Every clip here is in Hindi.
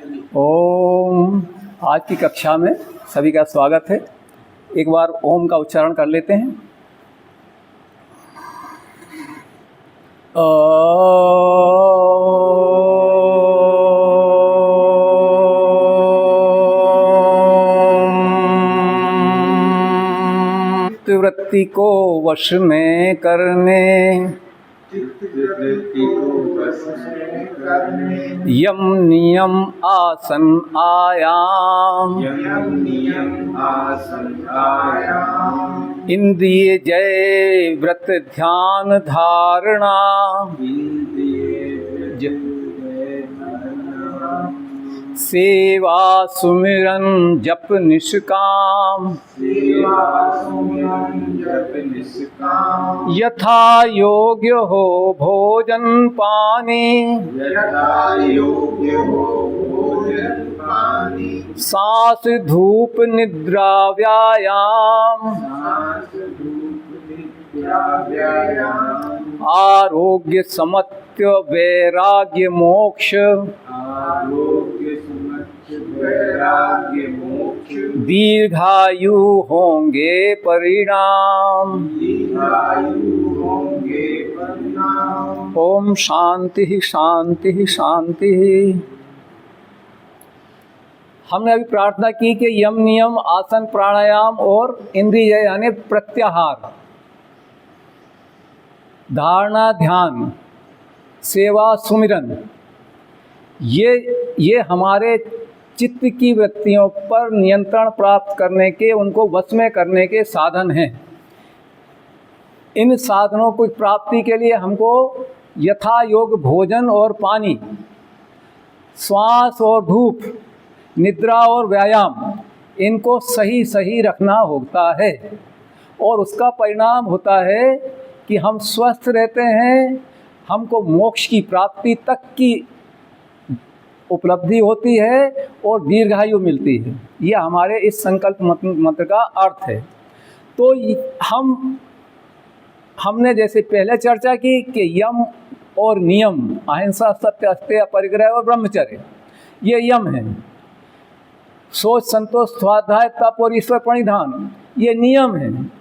ओम। आज की कक्षा में सभी का स्वागत है। एक बार ओम का उच्चारण कर लेते हैं। चित्तवृत्ति को वश में करने, यम नियम आसन आयाम, इंद्रिय जय व्रत ध्यान धारणा, सेवा सुमिरन जप निष्काम, यथा योग्य हो भोजन पानी, सांस धूप निद्रा व्यायाम, आरोग्य समत्य वैराग्य मोक्ष, दीर्घायु होंगे परिणाम। ओम शांति शांति शांति। हमने अभी प्रार्थना की कि यम नियम आसन प्राणायाम और इंद्रिय यानी प्रत्याहार, धारणा ध्यान, सेवा सुमिरन, ये हमारे चित्त की वृत्तियों पर नियंत्रण प्राप्त करने के, उनको वश में करने के साधन हैं। इन साधनों की प्राप्ति के लिए हमको यथा योग भोजन और पानी, श्वास और धूप, निद्रा और व्यायाम, इनको सही सही रखना होता है। और उसका परिणाम होता है कि हम स्वस्थ रहते हैं, हमको मोक्ष की प्राप्ति तक की उपलब्धि होती है और दीर्घायु मिलती है। ये हमारे इस संकल्प मंत्र का अर्थ है। तो हमने जैसे पहले चर्चा की कि यम और नियम, अहिंसा सत्य अस्तेय परिग्रह और ब्रह्मचर्य, ये यम हैं। सोच संतोष स्वाध्याय तप और ईश्वर प्रणिधान, ये नियम हैं।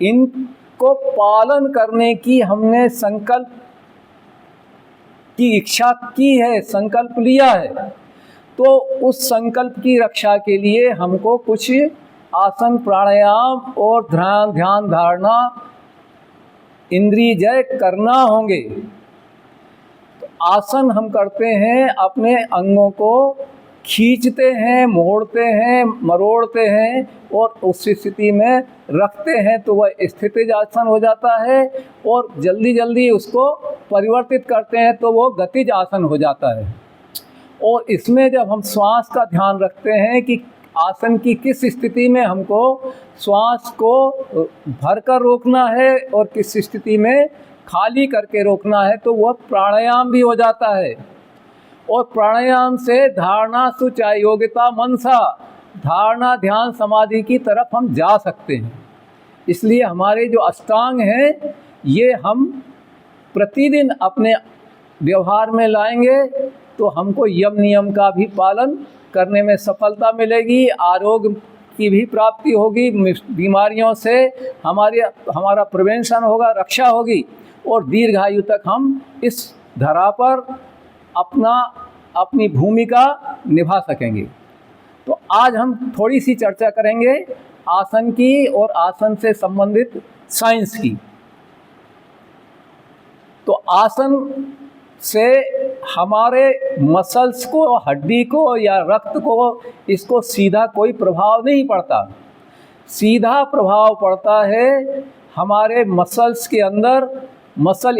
इनको पालन करने की हमने संकल्प की इच्छा की है, संकल्प लिया है। तो उस संकल्प की रक्षा के लिए हमको कुछ आसन प्राणायाम और ध्यान धारणा इंद्रिय जय करना होंगे। तो आसन हम करते हैं, अपने अंगों को खींचते हैं, मोड़ते हैं, मरोड़ते हैं और उस स्थिति में रखते हैं, तो वह स्थितिज आसन हो जाता है। और जल्दी जल्दी उसको परिवर्तित करते हैं तो वो गतिज आसन हो जाता है। और इसमें जब हम श्वास का ध्यान रखते हैं कि आसन की किस स्थिति में हमको श्वास को भरकर रोकना है और किस स्थिति में खाली करके रोकना है, तो वह प्राणायाम भी हो जाता है। और प्राणायाम से धारणा सुचा योग्यता मनसा, धारणा ध्यान समाधि की तरफ हम जा सकते हैं। इसलिए हमारे जो अष्टांग हैं, ये हम प्रतिदिन अपने व्यवहार में लाएंगे तो हमको यम नियम का भी पालन करने में सफलता मिलेगी, आरोग्य की भी प्राप्ति होगी, बीमारियों से हमारा प्रिवेंशन होगा, रक्षा होगी और दीर्घायु तक हम इस धरा पर अपनी भूमिका निभा सकेंगे। तो आज हम थोड़ी सी चर्चा करेंगे आसन की और आसन से संबंधित साइंस की। तो आसन से हमारे मसल्स को, हड्डी को या रक्त को, इसको सीधा कोई प्रभाव नहीं पड़ता। सीधा प्रभाव पड़ता है हमारे मसल्स के अंदर, मसल